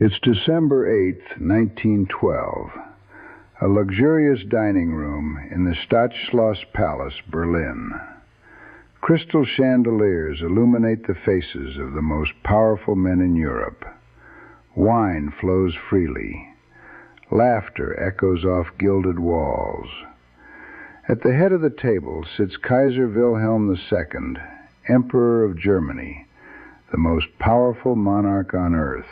It's December 8th, 1912. A luxurious dining room in the Staatsschloss Palace, Berlin. Crystal chandeliers illuminate the faces of the most powerful men in Europe. Wine flows freely. Laughter echoes off gilded walls. At the head of the table sits Kaiser Wilhelm II, Emperor of Germany, the most powerful monarch on earth.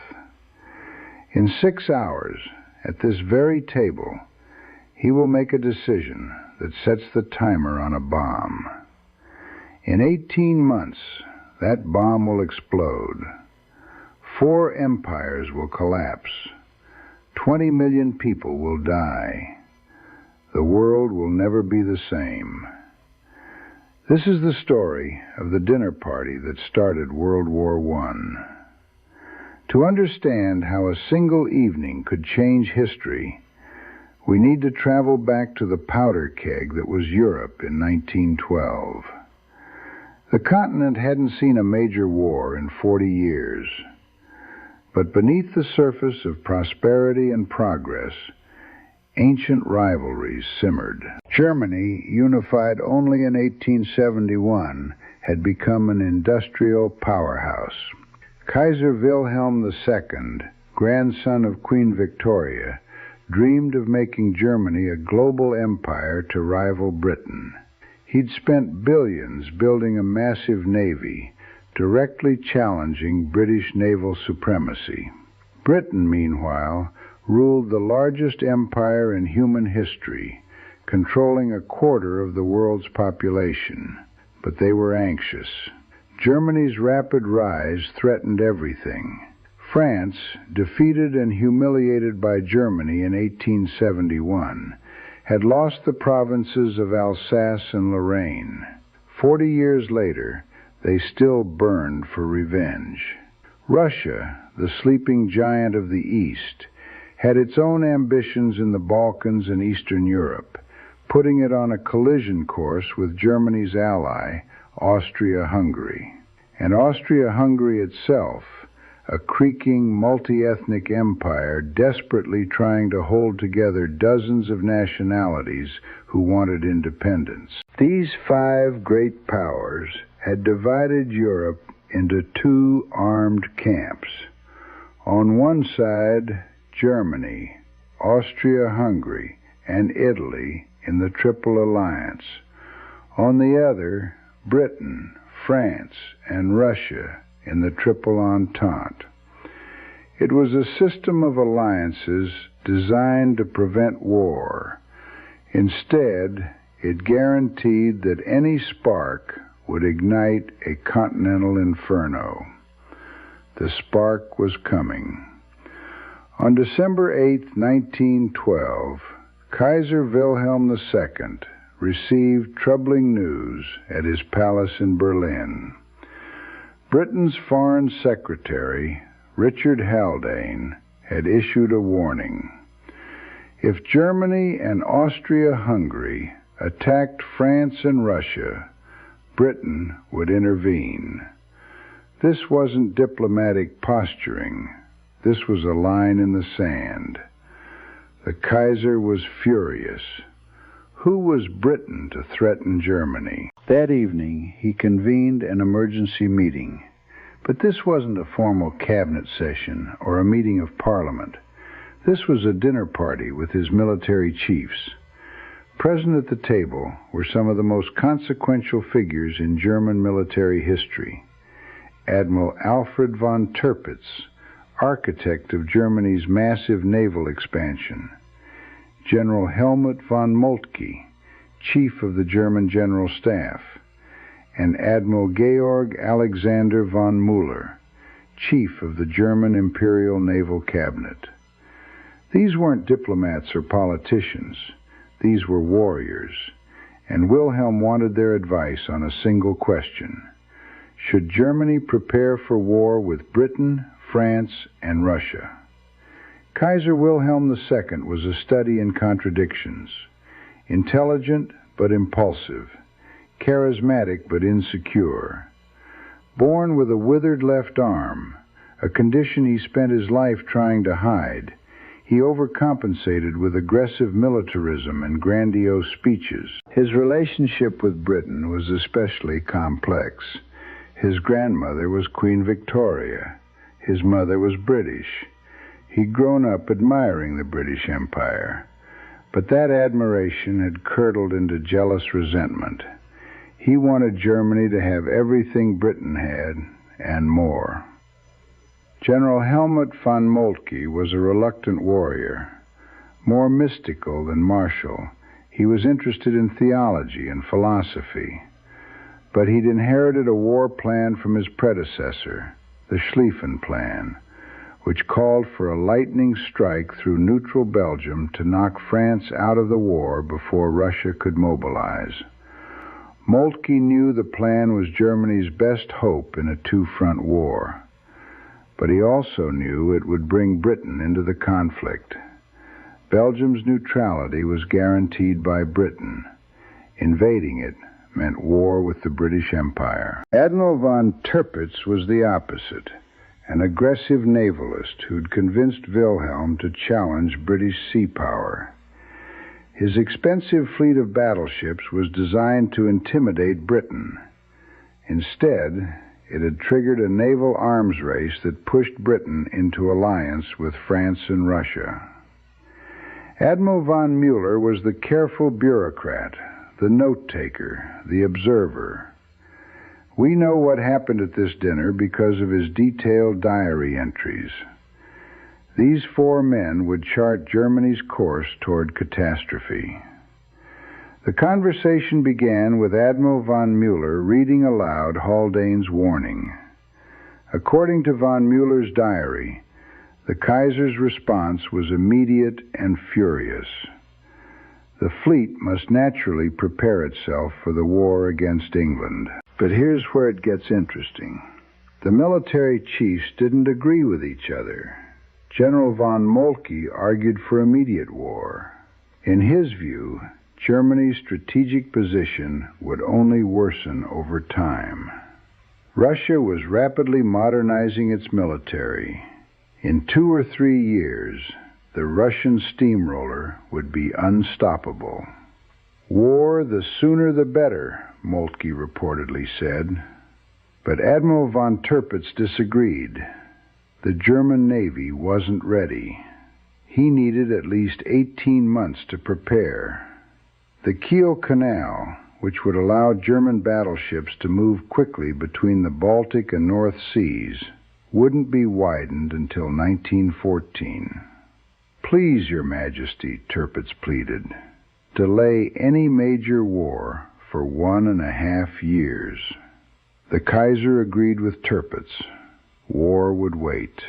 In 6 hours, at this very table, he will make a decision that sets the timer on a bomb. In 18 months, that bomb will explode. 4 empires will collapse. 20 million people will die. The world will never be the same. This is the story of the dinner party that started World War I. To understand how a single evening could change history, we need to travel back to the powder keg that was Europe in 1912. The continent hadn't seen a major war in 40 years. But beneath the surface of prosperity and progress, ancient rivalries simmered. Germany, unified only in 1871, had become an industrial powerhouse. Kaiser Wilhelm II, grandson of Queen Victoria, dreamed of making Germany a global empire to rival Britain. He'd spent billions building a massive navy, directly challenging British naval supremacy. Britain, meanwhile, ruled the largest empire in human history, controlling 1/4 of the world's population. But they were anxious. Germany's rapid rise threatened everything. France, defeated and humiliated by Germany in 1871, had lost the provinces of Alsace and Lorraine. 40 years later, they still burned for revenge. Russia, the sleeping giant of the East, had its own ambitions in the Balkans and Eastern Europe, putting it on a collision course with Germany's ally, Austria-Hungary. And Austria-Hungary itself, a creaking multi-ethnic empire desperately trying to hold together dozens of nationalities who wanted independence. These 5 great powers had divided Europe into 2 armed camps. On one side, Germany, Austria-Hungary, and Italy in the Triple Alliance. On the other, Britain, France, and Russia in the Triple Entente. It was a system of alliances designed to prevent war. Instead, it guaranteed that any spark would ignite a continental inferno. The spark was coming. On December 8, 1912, Kaiser Wilhelm II received troubling news at his palace in Berlin. Britain's Foreign Secretary, Richard Haldane, had issued a warning. If Germany and Austria-Hungary attacked France and Russia, Britain would intervene. This wasn't diplomatic posturing. This was a line in the sand. The Kaiser was furious. Who was Britain to threaten Germany? That evening, he convened an emergency meeting. But this wasn't a formal cabinet session or a meeting of Parliament. This was a dinner party with his military chiefs. Present at the table were some of the most consequential figures in German military history. Admiral Alfred von Tirpitz, architect of Germany's massive naval expansion. General Helmut von Moltke, chief of the German General Staff, and Admiral Georg Alexander von Müller, chief of the German Imperial Naval Cabinet. These weren't diplomats or politicians. These were warriors, and Wilhelm wanted their advice on a single question. Should Germany prepare for war with Britain, France, and Russia? Kaiser Wilhelm II was a study in contradictions. Intelligent but impulsive, charismatic but insecure. Born with a withered left arm, a condition he spent his life trying to hide. He overcompensated with aggressive militarism and grandiose speeches. His relationship with Britain was especially complex. His grandmother was Queen Victoria. His mother was British. He'd grown up admiring the British Empire. But that admiration had curdled into jealous resentment. He wanted Germany to have everything Britain had, and more. General Helmut von Moltke was a reluctant warrior. More mystical than martial, he was interested in theology and philosophy. But he'd inherited a war plan from his predecessor, the Schlieffen Plan, which called for a lightning strike through neutral Belgium to knock France out of the war before Russia could mobilize. Moltke knew the plan was Germany's best hope in a two-front war. But he also knew it would bring Britain into the conflict. Belgium's neutrality was guaranteed by Britain. Invading it meant war with the British Empire. Admiral von Tirpitz was the opposite, an aggressive navalist who'd convinced Wilhelm to challenge British sea power. His expensive fleet of battleships was designed to intimidate Britain. Instead, it had triggered a naval arms race that pushed Britain into alliance with France and Russia. Admiral von Müller was the careful bureaucrat, the note-taker, the observer. We know what happened at this dinner because of his detailed diary entries. These four men would chart Germany's course toward catastrophe. The conversation began with Admiral von Müller reading aloud Haldane's warning. According to von Müller's diary, the Kaiser's response was immediate and furious. The fleet must naturally prepare itself for the war against England. But here's where it gets interesting. The military chiefs didn't agree with each other. General von Moltke argued for immediate war. In his view, Germany's strategic position would only worsen over time. Russia was rapidly modernizing its military. In 2 or 3 years, the Russian steamroller would be unstoppable. War, the sooner the better, Moltke reportedly said. But Admiral von Tirpitz disagreed. The German Navy wasn't ready. He needed at least 18 months to prepare. The Kiel Canal, which would allow German battleships to move quickly between the Baltic and North Seas, wouldn't be widened until 1914. "Please, Your Majesty," Tirpitz pleaded, "delay any major war for 1.5 years." The Kaiser agreed with Tirpitz. War would wait.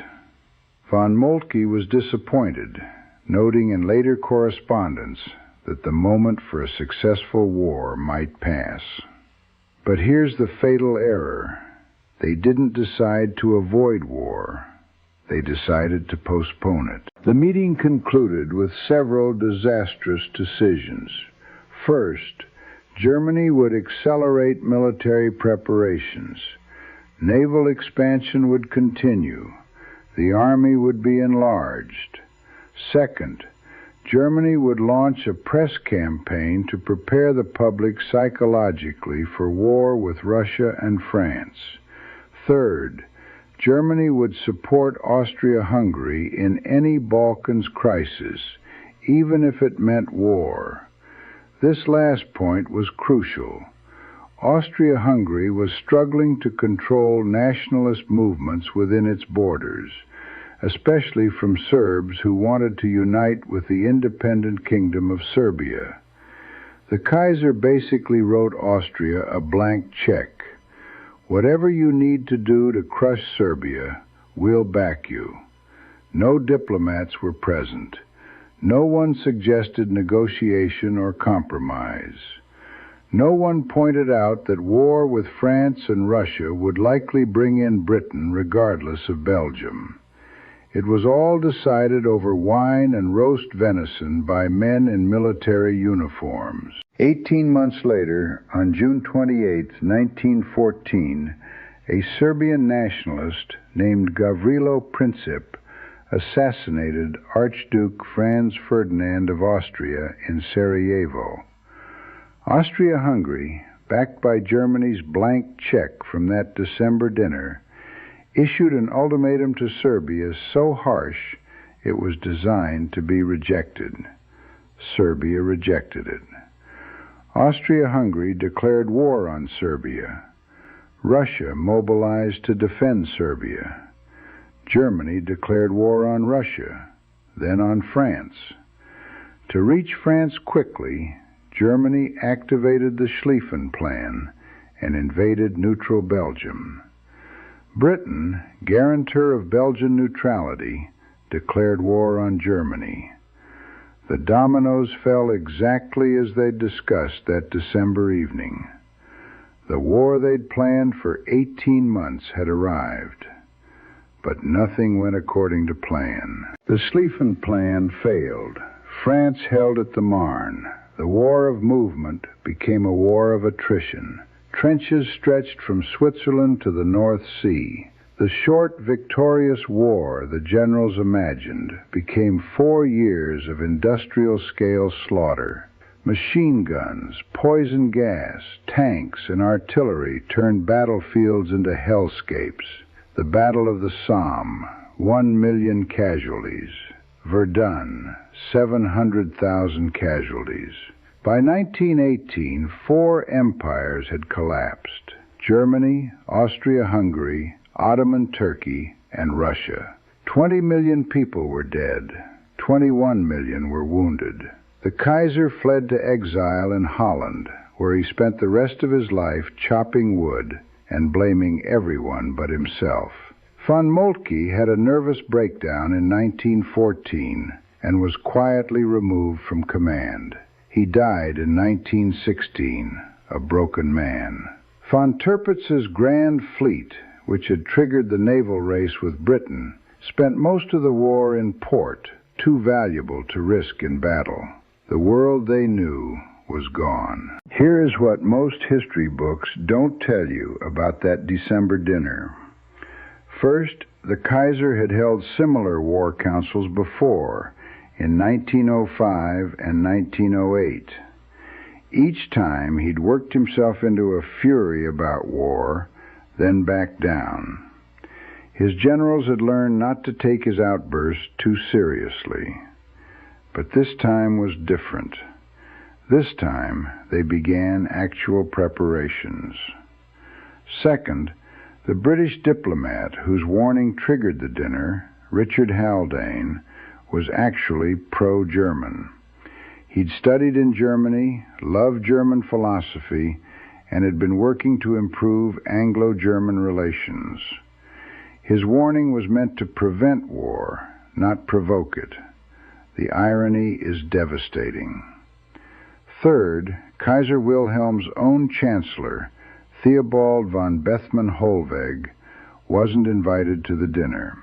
Von Moltke was disappointed, noting in later correspondence that the moment for a successful war might pass. But here's the fatal error. They didn't decide to avoid war. They decided to postpone it. The meeting concluded with several disastrous decisions. First, Germany would accelerate military preparations. Naval expansion would continue. The army would be enlarged. Second, Germany would launch a press campaign to prepare the public psychologically for war with Russia and France. Third, Germany would support Austria-Hungary in any Balkans crisis, even if it meant war. This last point was crucial. Austria-Hungary was struggling to control nationalist movements within its borders, especially from Serbs who wanted to unite with the independent Kingdom of Serbia. The Kaiser basically wrote Austria a blank check. "Whatever you need to do to crush Serbia, we'll back you." No diplomats were present. No one suggested negotiation or compromise. No one pointed out that war with France and Russia would likely bring in Britain regardless of Belgium. It was all decided over wine and roast venison by men in military uniforms. 18 months later, on June 28, 1914, a Serbian nationalist named Gavrilo Princip assassinated Archduke Franz Ferdinand of Austria in Sarajevo. Austria-Hungary, backed by Germany's blank check from that December dinner, issued an ultimatum to Serbia so harsh it was designed to be rejected. Serbia rejected it. Austria-Hungary declared war on Serbia. Russia mobilized to defend Serbia. Germany declared war on Russia, then on France. To reach France quickly, Germany activated the Schlieffen Plan and invaded neutral Belgium. Britain, guarantor of Belgian neutrality, declared war on Germany. The dominoes fell exactly as they'd discussed that December evening. The war they'd planned for 18 months had arrived, but nothing went according to plan. The Schlieffen Plan failed. France held at the Marne. The war of movement became a war of attrition. Trenches stretched from Switzerland to the North Sea. The short, victorious war the generals imagined became 4 years of industrial-scale slaughter. Machine guns, poison gas, tanks, and artillery turned battlefields into hellscapes. The Battle of the Somme, 1 million casualties. Verdun, 700,000 casualties. By 1918, 4 empires had collapsed: Germany, Austria-Hungary, Ottoman Turkey, and Russia. 20 million people were dead. 21 million were wounded. The Kaiser fled to exile in Holland, where he spent the rest of his life chopping wood and blaming everyone but himself. Von Moltke had a nervous breakdown in 1914 and was quietly removed from command. He died in 1916, a broken man. Von Tirpitz's Grand Fleet, which had triggered the naval race with Britain, spent most of the war in port, too valuable to risk in battle. The world they knew was gone. Here is what most history books don't tell you about that December dinner. First, the Kaiser had held similar war councils before, in 1905 and 1908. Each time he'd worked himself into a fury about war, then backed down. His generals had learned not to take his outbursts too seriously. But this time was different. This time they began actual preparations. Second, the British diplomat whose warning triggered the dinner, Richard Haldane, was actually pro-German. He'd studied in Germany, loved German philosophy, and had been working to improve Anglo-German relations. His warning was meant to prevent war, not provoke it. The irony is devastating. Third, Kaiser Wilhelm's own chancellor, Theobald von Bethmann-Hollweg, wasn't invited to the dinner.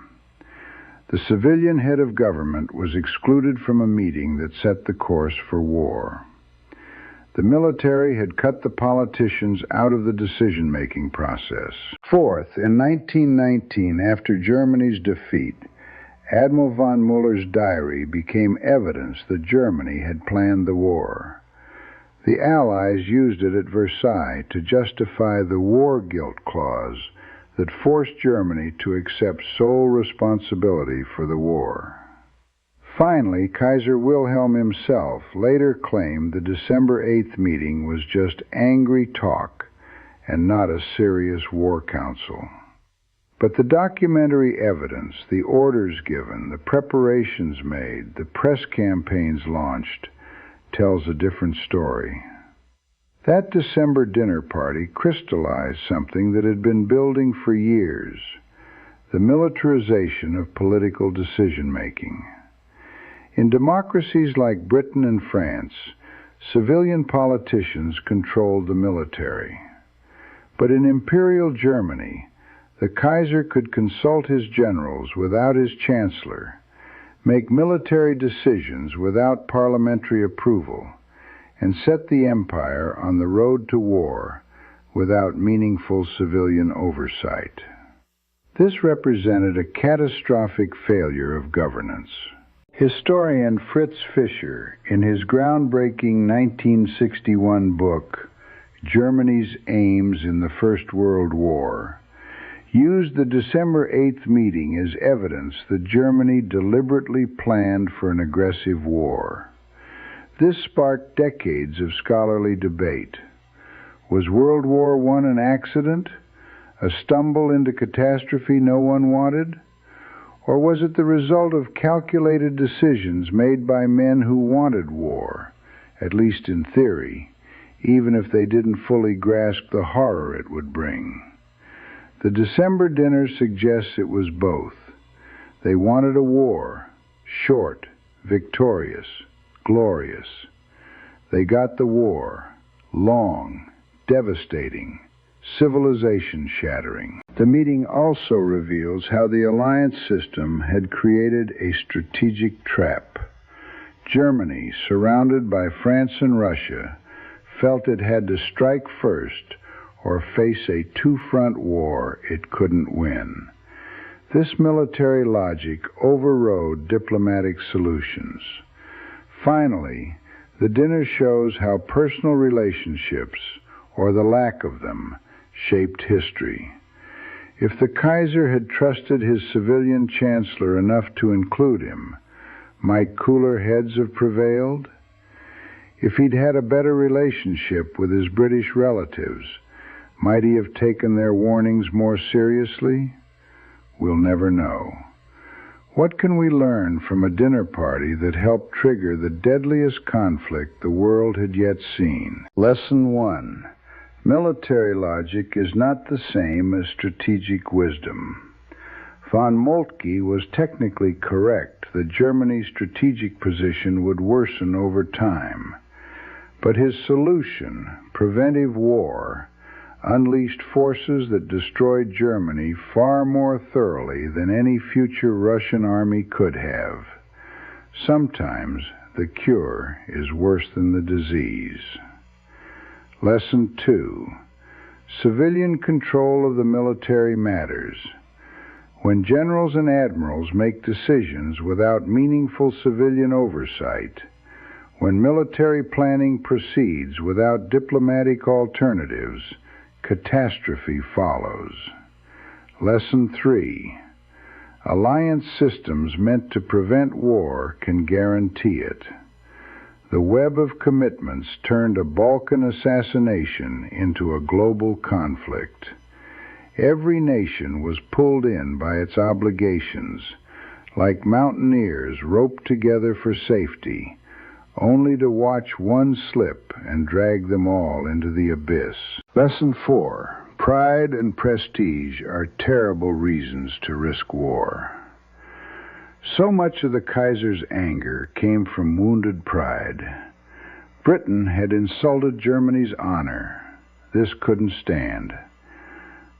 The civilian head of government was excluded from a meeting that set the course for war. The military had cut the politicians out of the decision-making process. Fourth, in 1919, after Germany's defeat, Admiral von Muller's diary became evidence that Germany had planned the war. The Allies used it at Versailles to justify the war guilt clause that forced Germany to accept sole responsibility for the war. Finally, Kaiser Wilhelm himself later claimed the December 8th meeting was just angry talk and not a serious war council. But the documentary evidence, the orders given, the preparations made, the press campaigns launched, tells a different story. That December dinner party crystallized something that had been building for years: the militarization of political decision-making. In democracies like Britain and France, civilian politicians controlled the military. But in Imperial Germany, the Kaiser could consult his generals without his chancellor, make military decisions without parliamentary approval, and set the empire on the road to war without meaningful civilian oversight. This represented a catastrophic failure of governance. Historian Fritz Fischer, in his groundbreaking 1961 book, Germany's Aims in the First World War, used the December 8th meeting as evidence that Germany deliberately planned for an aggressive war. This sparked decades of scholarly debate. Was World War I an accident, a stumble into catastrophe no one wanted? Or was it the result of calculated decisions made by men who wanted war, at least in theory, even if they didn't fully grasp the horror it would bring? The December dinner suggests it was both. They wanted a war, short, victorious, glorious. They got the war, long, devastating, civilization-shattering. The meeting also reveals how the alliance system had created a strategic trap. Germany, surrounded by France and Russia, felt it had to strike first or face a two-front war it couldn't win. This military logic overrode diplomatic solutions. Finally, the dinner shows how personal relationships, or the lack of them, shaped history. If the Kaiser had trusted his civilian chancellor enough to include him, might cooler heads have prevailed? If he'd had a better relationship with his British relatives, might he have taken their warnings more seriously? We'll never know. What can we learn from a dinner party that helped trigger the deadliest conflict the world had yet seen? Lesson 1. Military logic is not the same as strategic wisdom. Von Moltke was technically correct that Germany's strategic position would worsen over time. But his solution, preventive war, unleashed forces that destroyed Germany far more thoroughly than any future Russian army could have. Sometimes the cure is worse than the disease. Lesson 2. Civilian control of the military matters. When generals and admirals make decisions without meaningful civilian oversight, when military planning proceeds without diplomatic alternatives, catastrophe follows. Lesson 3. Alliance systems meant to prevent war can guarantee it. The web of commitments turned a Balkan assassination into a global conflict. Every nation was pulled in by its obligations, like mountaineers roped together for safety, only to watch one slip and drag them all into the abyss. Lesson 4. Pride and prestige are terrible reasons to risk war. So much of the Kaiser's anger came from wounded pride. Britain had insulted Germany's honor. This couldn't stand.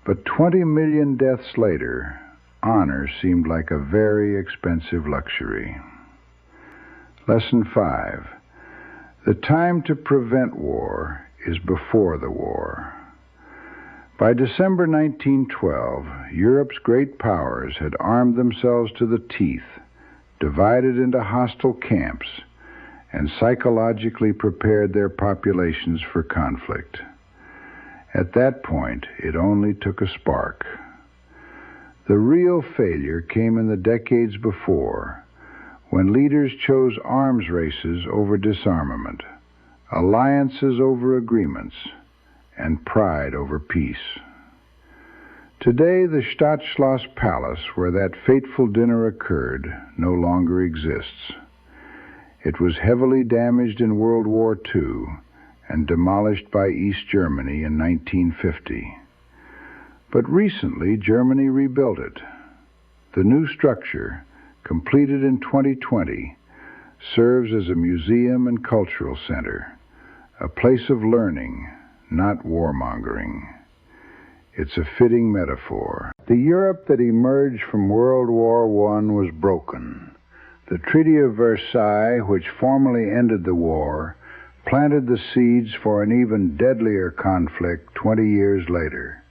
But 20 million deaths later, honor seemed like a very expensive luxury. Lesson 5. The time to prevent war is before the war. By December 1912, Europe's great powers had armed themselves to the teeth, divided into hostile camps, and psychologically prepared their populations for conflict. At that point, it only took a spark. The real failure came in the decades before, when leaders chose arms races over disarmament, alliances over agreements, and pride over peace. Today, the Stadtschloss Palace, where that fateful dinner occurred, no longer exists. It was heavily damaged in World War II and demolished by East Germany in 1950. But recently, Germany rebuilt it. The new structure, completed in 2020, serves as a museum and cultural center, a place of learning, not warmongering. It's a fitting metaphor. The Europe that emerged from World War I was broken. The Treaty of Versailles, which formally ended the war, planted the seeds for an even deadlier conflict 20 years later.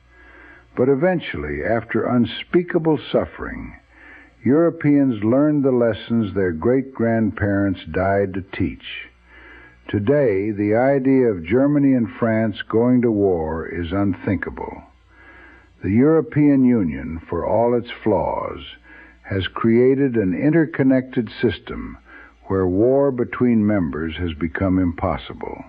But eventually, after unspeakable suffering, Europeans learned the lessons their great-grandparents died to teach. Today, the idea of Germany and France going to war is unthinkable. The European Union, for all its flaws, has created an interconnected system where war between members has become impossible.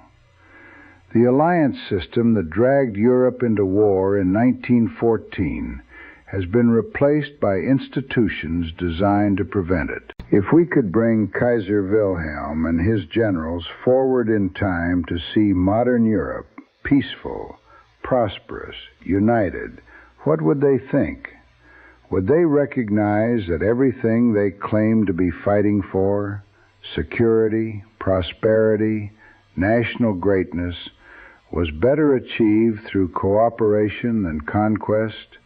The alliance system that dragged Europe into war in 1914 has been replaced by institutions designed to prevent it. If we could bring Kaiser Wilhelm and his generals forward in time to see modern Europe peaceful, prosperous, united, what would they think? Would they recognize that everything they claimed to be fighting for, security, prosperity, national greatness, was better achieved through cooperation than conquest?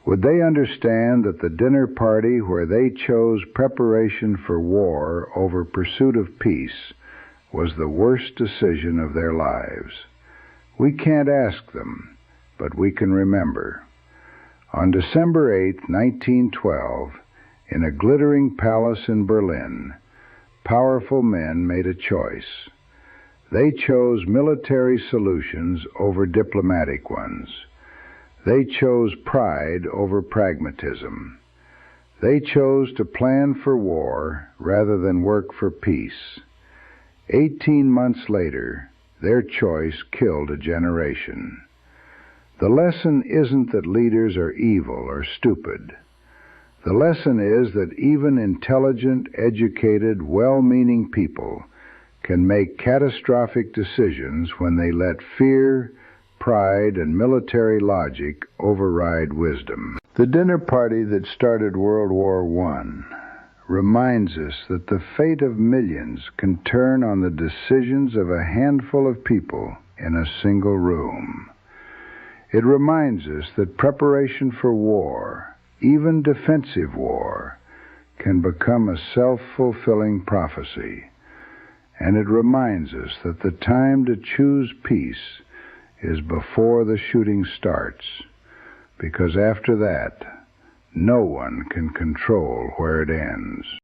Would they understand that the dinner party where they chose preparation for war over pursuit of peace was the worst decision of their lives? We can't ask them, but we can remember. On December 8, 1912, in a glittering palace in Berlin, powerful men made a choice. They chose military solutions over diplomatic ones. They chose pride over pragmatism. They chose to plan for war rather than work for peace. 18 months later, their choice killed a generation. The lesson isn't that leaders are evil or stupid. The lesson is that even intelligent, educated, well-meaning people can make catastrophic decisions when they let fear, pride, and military logic override wisdom. The dinner party that started World War I reminds us that the fate of millions can turn on the decisions of a handful of people in a single room. It reminds us that preparation for war, even defensive war, can become a self-fulfilling prophecy. And it reminds us that the time to choose peace is before the shooting starts, because after that, no one can control where it ends.